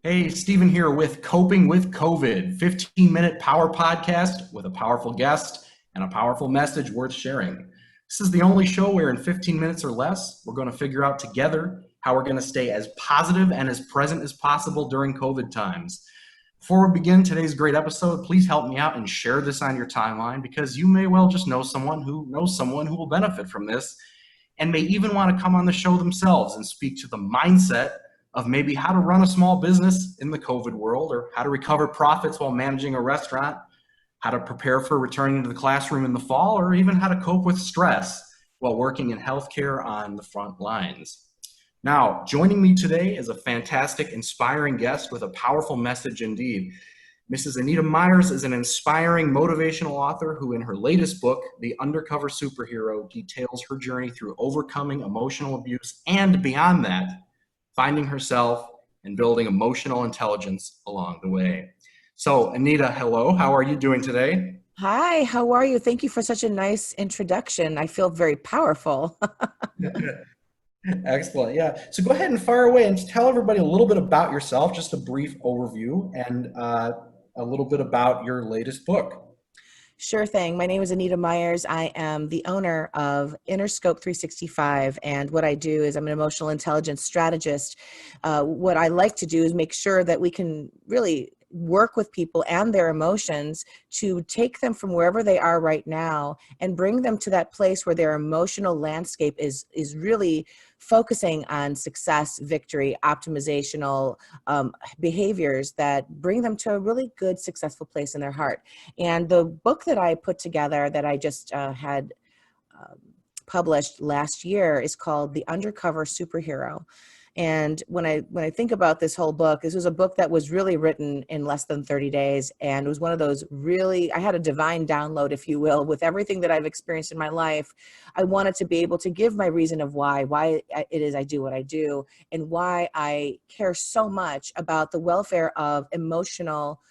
Hey, Stephen here with Coping with COVID, 15-minute power podcast with a powerful guest and a powerful message worth sharing. This is the only show where in 15 minutes or less, we're going to figure out together how we're going to stay as positive and as present as possible during COVID times. Before we begin today's great episode, please help me out and share this on your timeline because you may well just know someone who knows someone who will benefit from this and may even want to come on the show themselves and speak to the mindset of maybe how to run a small business in the COVID world, or how to recover profits while managing a restaurant, how to prepare for returning to the classroom in the fall, or even how to cope with stress while working in healthcare on the front lines. Now, joining me today is a fantastic, inspiring guest with a powerful message indeed. Mrs. Anita Myers is an inspiring motivational author who, in her latest book, The Undercover Superhero, details her journey through overcoming emotional abuse and beyond that, finding herself and building emotional intelligence along the way. So, Anita, hello. How are you doing today? Hi, how are you? Thank you for such a nice introduction. I feel very powerful. Excellent. Yeah. So go ahead and fire away and tell everybody a little bit about yourself, just a brief overview, and a little bit about your latest book. Sure thing. My name is Anita Myers. I am the owner of Interscope 365. And what I do is I'm an emotional intelligence strategist. What I like to do is make sure that we can really work with people and their emotions to take them from wherever they are right now and bring them to that place where their emotional landscape is really focusing on success, victory, optimizational behaviors that bring them to a really good, successful place in their heart. And the book that I put together that I just had published last year is called The Undercover Superhero. And when I think about this whole book, this was a book that was really written in less than 30 days. And it was one of those really, I had a divine download, if you will, with everything that I've experienced in my life. I wanted to be able to give my reason of why it is I do what I do, and why I care so much about the welfare of the emotional,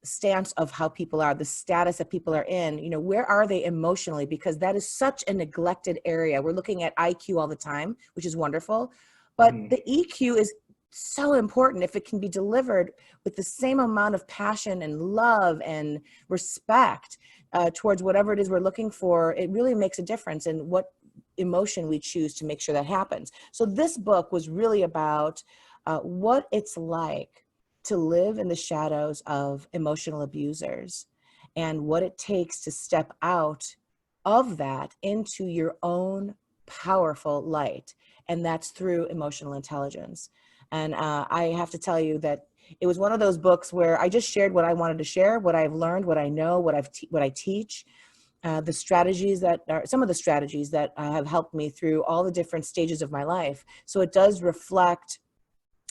stance of how people are, the status that people are in, where are they emotionally? Because that is such a neglected area. We're looking at IQ all the time, which is wonderful, but Mhm. the EQ is so important. If it can be delivered with the same amount of passion and love and respect towards whatever it is we're looking for, it really makes a difference in what emotion we choose to make sure that happens. So this book was really about what it's like to live in the shadows of emotional abusers and what it takes to step out of that into your own powerful light. And that's through emotional intelligence. And I have to tell you that it was one of those books where I just shared what I wanted to share, what I've learned, what I know, what I teach, the strategies that are some of the strategies that have helped me through all the different stages of my life. So it does reflect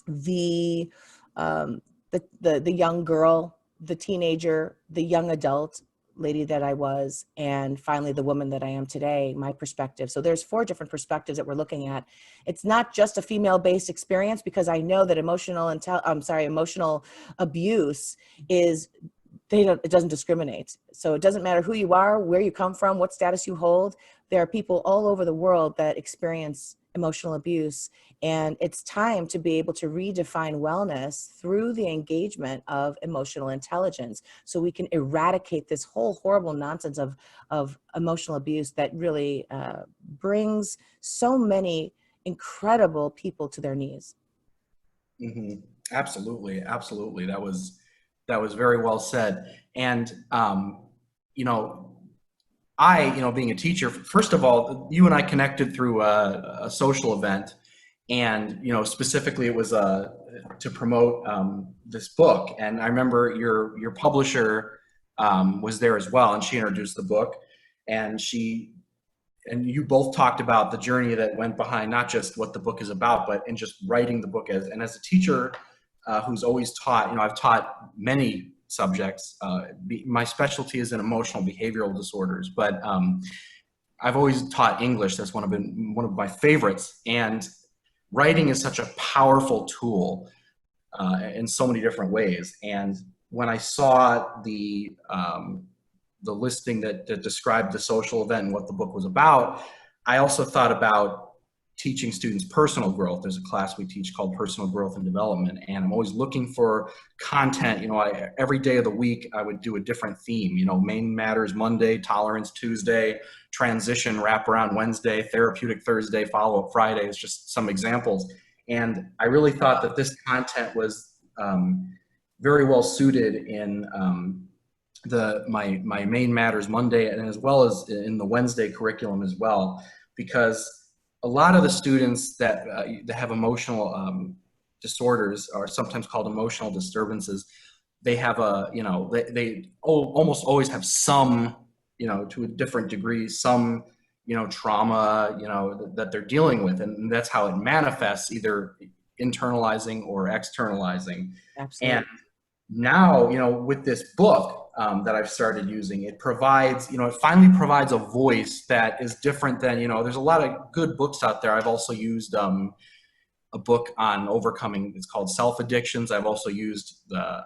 the the young girl, the teenager, the young adult lady that I was, and finally the woman that I am today, my perspective. So there's 4 different perspectives that we're looking at. It's not just a female-based experience, because I know that emotional abuse is it doesn't discriminate. So it doesn't matter who you are, where you come from, what status you hold. There are people all over the world that experience emotional abuse. And it's time to be able to redefine wellness through the engagement of emotional intelligence, so we can eradicate this whole horrible nonsense of emotional abuse that really brings so many incredible people to their knees. Hmm. Absolutely, absolutely. That was very well said. And you know, being a teacher, first of all, you and I connected through a social event, and specifically it was to promote this book. And I remember your publisher was there as well, and she introduced the book, and you both talked about the journey that went behind not just what the book is about, but in just writing the book. As a teacher who's always taught, I've taught many subjects. My specialty is in emotional behavioral disorders, but I've always taught English. That's one of my favorites. And writing is such a powerful tool in so many different ways. And when I saw the listing that described the social event and what the book was about, I also thought about teaching students personal growth. There's a class we teach called Personal Growth and Development, and I'm always looking for content. Every day of the week I would do a different theme. Main Matters Monday, Tolerance Tuesday, Transition Wraparound Wednesday, Therapeutic Thursday, Follow-Up Friday. It's just some examples. And I really thought that this content was very well suited in my Main Matters Monday, and as well as in the Wednesday curriculum as well, because a lot of the students that have emotional disorders, are sometimes called emotional disturbances. They have they almost always have some, to a different degree, some, trauma, that they're dealing with. And that's how it manifests, either internalizing or externalizing. Absolutely. And now, with this book that I've started using, it provides, it finally provides a voice that is different than, there's a lot of good books out there. I've also used a book on overcoming, it's called Self Addictions. I've also used the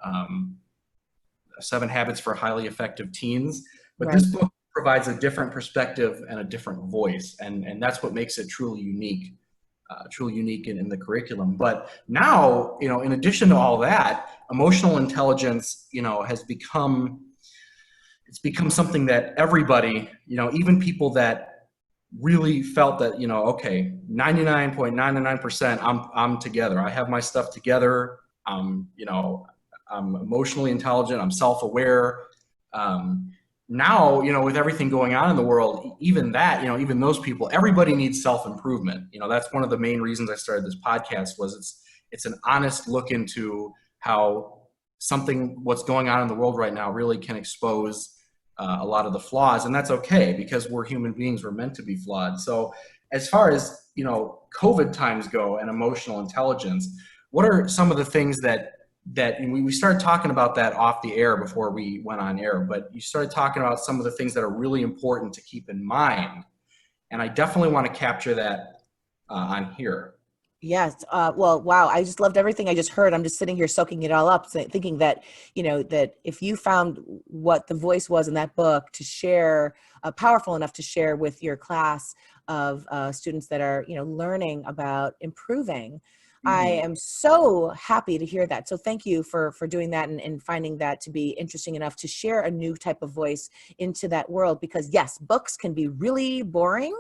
7 Habits for Highly Effective Teens. But Right. this book provides a different perspective and a different voice. And that's what makes it truly unique in the curriculum. But now, in addition to all that, emotional intelligence, has become something that everybody, even people that really felt that, okay, 99.99%, I'm together. I have my stuff together. I'm emotionally intelligent. I'm self-aware. Now, with everything going on in the world, even that, even those people, everybody needs self-improvement. That's one of the main reasons I started this podcast. Was it's an honest look into how what's going on in the world right now really can expose a lot of the flaws, and that's okay, because we're human beings. We're meant to be flawed. So as far as, COVID times go and emotional intelligence, what are some of the things that we started talking about that off the air before we went on air, but you started talking about some of the things that are really important to keep in mind. And I definitely want to capture that on here. Yes. Well, wow. I just loved everything I just heard. I'm just sitting here soaking it all up, thinking that, that if you found what the voice was in that book to share, powerful enough to share with your class of students that are, learning about improving, I am so happy to hear that. So thank you for doing that and finding that to be interesting enough to share a new type of voice into that world. Because yes, books can be really boring.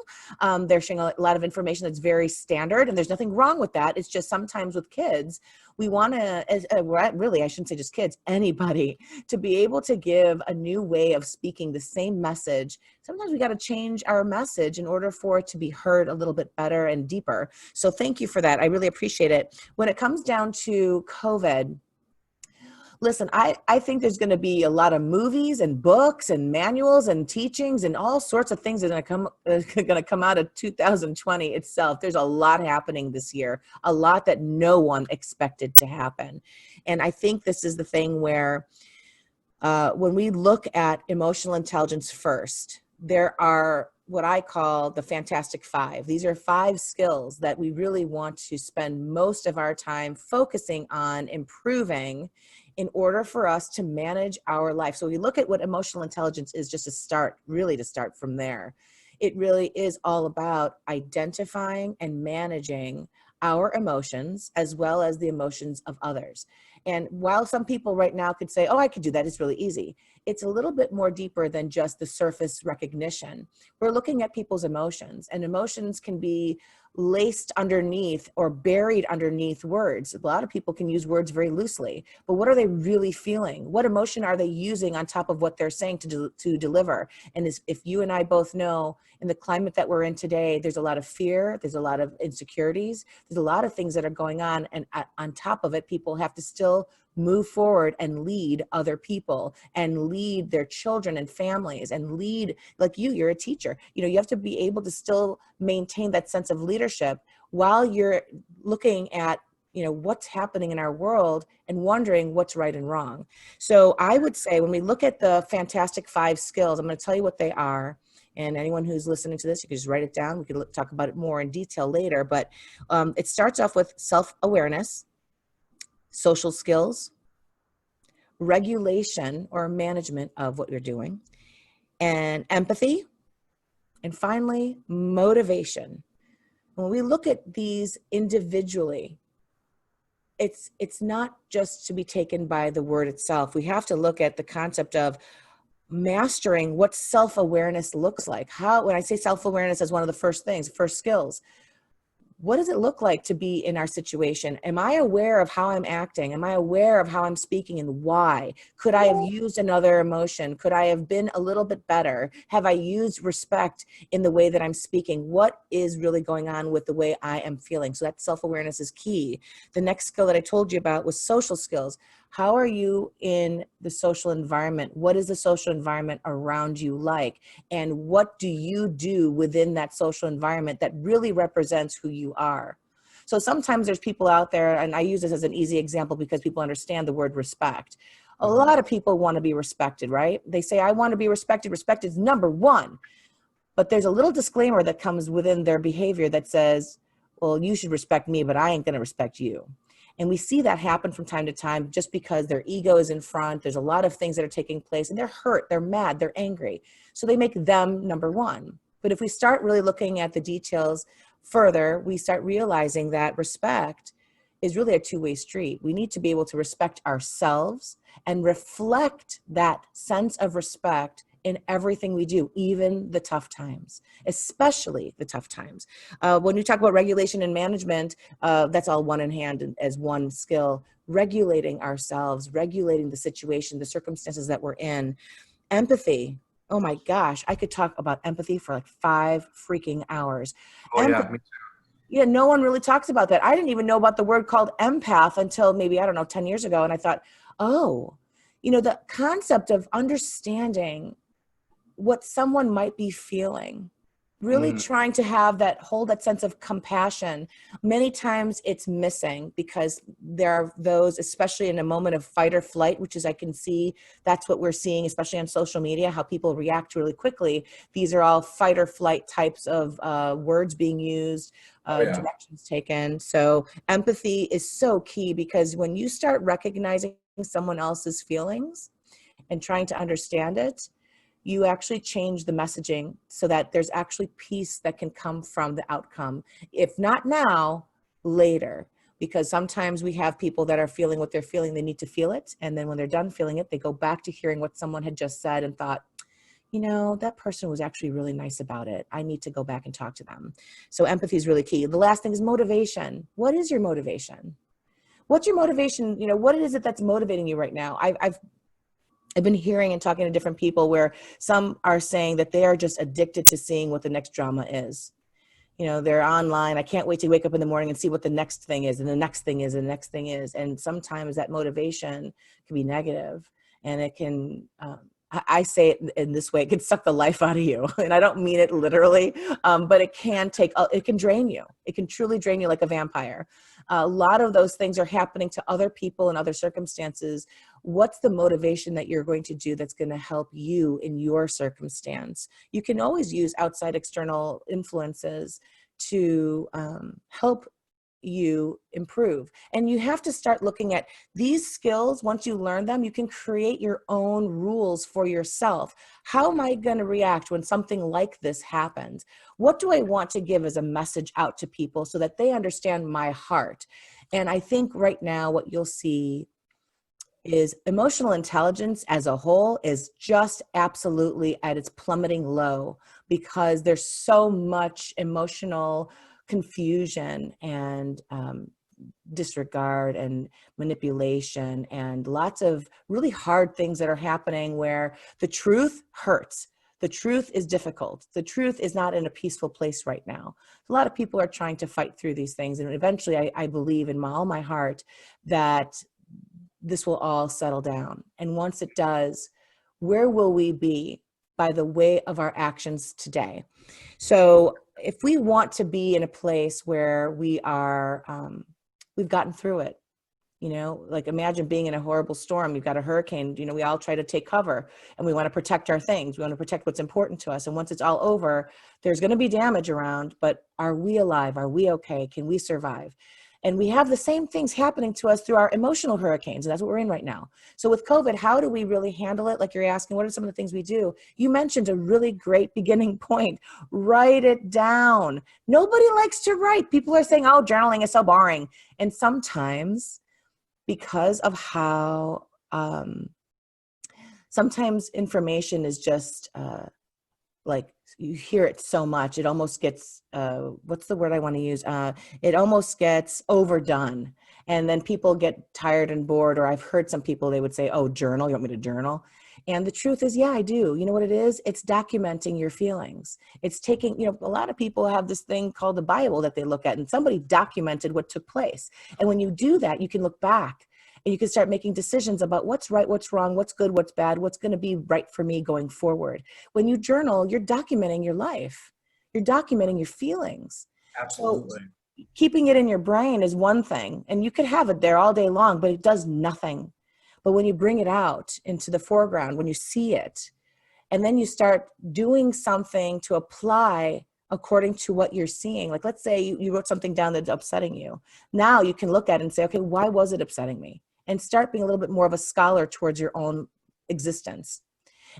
They're sharing a lot of information that's very standard, and there's nothing wrong with that. It's just sometimes with kids, we want to, really, I shouldn't say just kids, anybody, to be able to give a new way of speaking the same message. Sometimes we got to change our message in order for it to be heard a little bit better and deeper. So thank you for that. I really appreciate it. When it comes down to COVID, listen, I think there's going to be a lot of movies and books and manuals and teachings and all sorts of things that are going to come out of 2020 itself. There's a lot happening this year, a lot that no one expected to happen. And I think this is the thing where when we look at emotional intelligence first, there are what I call the Fantastic Five. These are 5 skills that we really want to spend most of our time focusing on improving in order for us to manage our life. So we look at what emotional intelligence is, just to start from there. It really is all about identifying and managing our emotions as well as the emotions of others. And while some people right now could say, oh, I could do that, it's really easy, it's a little bit more deeper than just the surface recognition. We're looking at people's emotions, and emotions can be laced underneath or buried underneath words. A lot of people can use words very loosely, but what are they really feeling? What emotion are they using on top of what they're saying to deliver? And if you and I both know, in the climate that we're in today, there's a lot of fear, there's a lot of insecurities, there's a lot of things that are going on. And on top of it, people have to still move forward and lead other people and lead their children and families and lead, like you're a teacher. You have to be able to still maintain that sense of leadership while you're looking at, what's happening in our world and wondering what's right and wrong. So I would say when we look at the Fantastic 5 skills, I'm going to tell you what they are. And anyone who's listening to this, you can just write it down. We could talk about it more in detail later, but it starts off with self-awareness, social skills, regulation or management of what you're doing, and empathy, and finally, motivation. When we look at these individually, it's not just to be taken by the word itself. We have to look at the concept of mastering what self-awareness looks like. How, when I say self-awareness as one of the first things, first skills, what does it look like to be in our situation? Am I aware of how I'm acting? Am I aware of how I'm speaking and why? Could I have used another emotion? Could I have been a little bit better? Have I used respect in the way that I'm speaking? What is really going on with the way I am feeling? So that self-awareness is key. The next skill that I told you about was social skills. How are you in the social environment? What is the social environment around you like? And what do you do within that social environment that really represents who you are? So sometimes there's people out there, and I use this as an easy example because people understand the word respect. A lot of people want to be respected, right? They say, I want to be respected. Respect is number one. But there's a little disclaimer that comes within their behavior that says, well, you should respect me, but I ain't going to respect you. And we see that happen from time to time just because their ego is in front. There's a lot of things that are taking place and they're hurt, they're mad, they're angry. So they make them number one. But if we start really looking at the details further, we start realizing that respect is really a two-way street. We need to be able to respect ourselves and reflect that sense of respect in everything we do, even the tough times, especially the tough times. When you talk about regulation and management, that's all one in hand as one skill. Regulating ourselves, regulating the situation, the circumstances that we're in. Empathy. Oh my gosh, I could talk about empathy for like 5 freaking hours. Oh yeah, me too. Yeah, no one really talks about that. I didn't even know about the word called empath until maybe, I don't know, 10 years ago. And I thought, oh, the concept of understanding what someone might be feeling, really trying to hold that sense of compassion. Many times it's missing because there are those, especially in a moment of fight or flight, which is, I can see that's what we're seeing, especially on social media, how people react really quickly. These are all fight or flight types of words being used, directions taken. So empathy is so key because when you start recognizing someone else's feelings and trying to understand it, you actually change the messaging so that there's actually peace that can come from the outcome. If not now, later. Because sometimes we have people that are feeling what they're feeling, they need to feel it. And then when they're done feeling it, they go back to hearing what someone had just said and thought, that person was actually really nice about it. I need to go back and talk to them. So empathy is really key. The last thing is motivation. What is your motivation? What's your motivation? What is it that's motivating you right now? I've been hearing and talking to different people where some are saying that they are just addicted to seeing what the next drama is. They're online. I can't wait to wake up in the morning and see what the next thing is and the next thing is and the next thing is. And sometimes that motivation can be negative and it can, I say it in this way, it can suck the life out of you. And I don't mean it literally, but it can drain you. It can truly drain you like a vampire. A lot of those things are happening to other people in other circumstances. What's the motivation that you're going to do that's going to help you in your circumstance? You can always use outside external influences to help you improve. And you have to start looking at these skills. Once you learn them, you can create your own rules for yourself. How am I going to react when something like this happens? What do I want to give as a message out to people so that they understand my heart? And I think right now what you'll see is emotional intelligence as a whole is just absolutely at its plummeting low because there's so much emotional confusion and disregard and manipulation and lots of really hard things that are happening where the truth hurts. The truth is difficult. The truth is not in a peaceful place right now. A lot of people are trying to fight through these things. And eventually I believe in all my heart that this will all settle down. And once it does, where will we be? By the way of our actions today. So if we want to be in a place where we are, we've gotten through it, like imagine being in a horrible storm, you've got a hurricane, we all try to take cover and we want to protect our things. We want to protect what's important to us. And once it's all over, there's going to be damage around, but are we alive? Are we okay? Can we survive? And we have the same things happening to us through our emotional hurricanes. And that's what we're in right now. So with COVID, how do we really handle it? Like you're asking, what are some of the things we do? You mentioned a really great beginning point. Write it down. Nobody likes to write. People are saying, oh, journaling is so boring. And sometimes because of how sometimes information is just like you hear it so much, it almost gets, what's the word I want to use? It almost gets overdone. And then people get tired and bored, or I've heard some people, they would say, oh, journal, you want me to journal? And the truth is, yeah, I do. You know what it is? It's documenting your feelings. It's taking, a lot of people have this thing called the Bible that they look at, and somebody documented what took place. And when you do that, you can look back and you can start making decisions about what's right, what's wrong, what's good, what's bad, what's going to be right for me going forward. When you journal, you're documenting your life. You're documenting your feelings. Absolutely. So keeping it in your brain is one thing, and you could have it there all day long, but it does nothing. But when you bring it out into the foreground, when you see it, and then you start doing something to apply according to what you're seeing. Like, let's say you wrote something down that's upsetting you. Now you can look at it and say, okay, why was it upsetting me? And start being a little bit more of a scholar towards your own existence.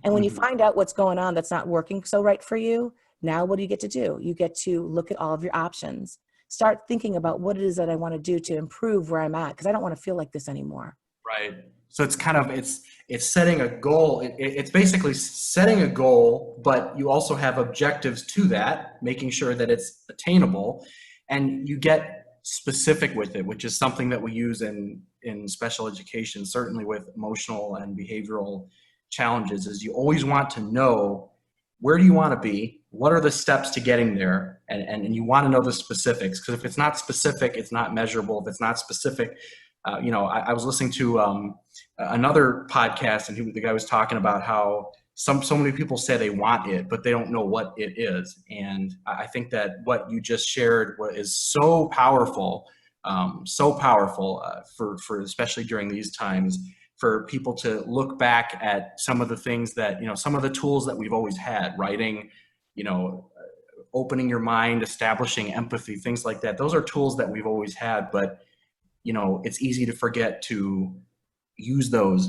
And when you find out what's going on that's not working so right for you, now what do you get to do? You get to look at all of your options. Start thinking about what it is that I want to do to improve where I'm at, because I don't want to feel like this anymore. Right. So it's kind of, it's setting a goal. It's basically setting a goal, but you also have objectives to that, making sure that it's attainable, and you get specific with it, which is something that we use in special education, certainly with emotional and behavioral challenges, is you always want to know, where do you want to be? What are the steps to getting there? And you want to know the specifics, because if it's not specific, it's not measurable. If it's not specific, I was listening to another podcast, and the guy was talking about how so many people say they want it, but they don't know what it is. And I think that what you just shared is so powerful, for especially during these times, for people to look back at some of the things that, some of the tools that we've always had, writing, opening your mind, establishing empathy, things like that. Those are tools that we've always had, but it's easy to forget to use those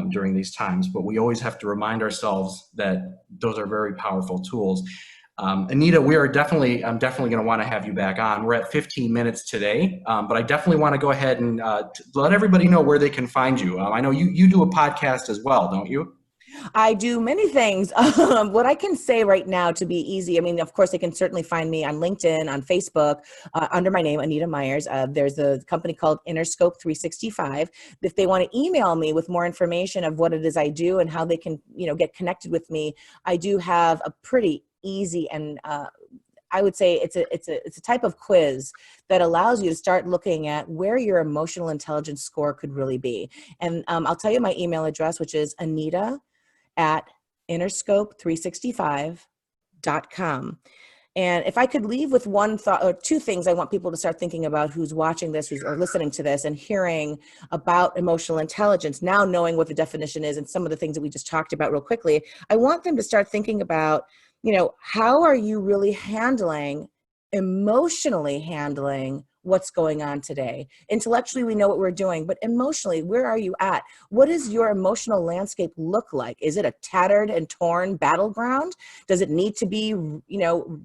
during these times, but we always have to remind ourselves that those are very powerful tools. Anita, I'm definitely going to want to have you back on. We're at 15 minutes today, but I definitely want to go ahead and let everybody know where they can find you. I know you do a podcast as well, don't you? I do many things. What I can say right now to be easy, I mean, of course, they can certainly find me on LinkedIn, on Facebook, under my name, Anita Myers. There's a company called Interscope 365. If they want to email me with more information of what it is I do and how they can, get connected with me, I do have a pretty easy and I would say it's a type of quiz that allows you to start looking at where your emotional intelligence score could really be. And I'll tell you my email address, which is Anita@interscope365.com. And if I could leave with one thought or two things I want people to start thinking about, who's watching this or listening to this and hearing about emotional intelligence, now knowing what the definition is and some of the things that we just talked about real quickly, I want them to start thinking about, how are you really emotionally handling what's going on today? Intellectually, we know what we're doing, but emotionally, where are you at? What does your emotional landscape look like? Is it a tattered and torn battleground? Does it need to be,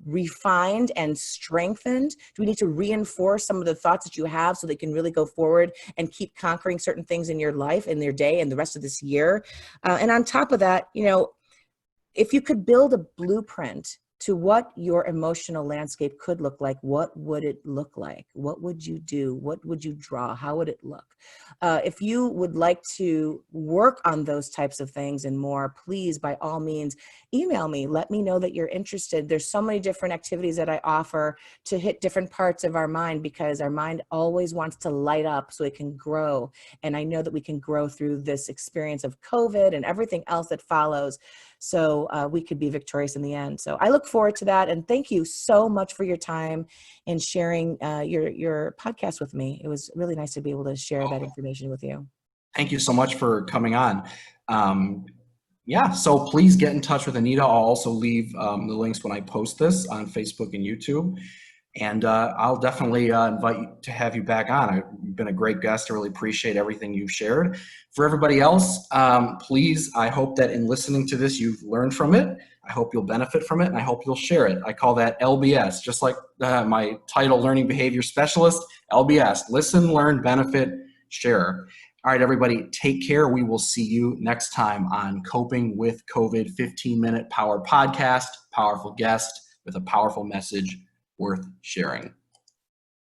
refined and strengthened? Do we need to reinforce some of the thoughts that you have so they can really go forward and keep conquering certain things in your life, in their day, and the rest of this year? And on top of that, if you could build a blueprint to what your emotional landscape could look like, what would it look like? What would you do? What would you draw? How would it look? If you would like to work on those types of things and more, please, by all means, email me. Let me know that you're interested. There's so many different activities that I offer to hit different parts of our mind, because our mind always wants to light up so it can grow. And I know that we can grow through this experience of COVID and everything else that follows. So we could be victorious in the end. So I look forward to that. And thank you so much for your time and sharing your podcast with me. It was really nice to be able to share that information with you. Thank you so much for coming on. So please get in touch with Anita. I'll also leave the links when I post this on Facebook and YouTube. And I'll definitely invite you to have you back on. You've been a great guest. I really appreciate everything you've shared. For everybody else, please, I hope that in listening to this, you've learned from it. I hope you'll benefit from it, and I hope you'll share it. I call that LBS, just like my title, Learning Behavior Specialist, LBS, listen, learn, benefit, share. All right, everybody, take care. We will see you next time on Coping with COVID 15-minute Power Podcast, powerful guest with a powerful message worth sharing.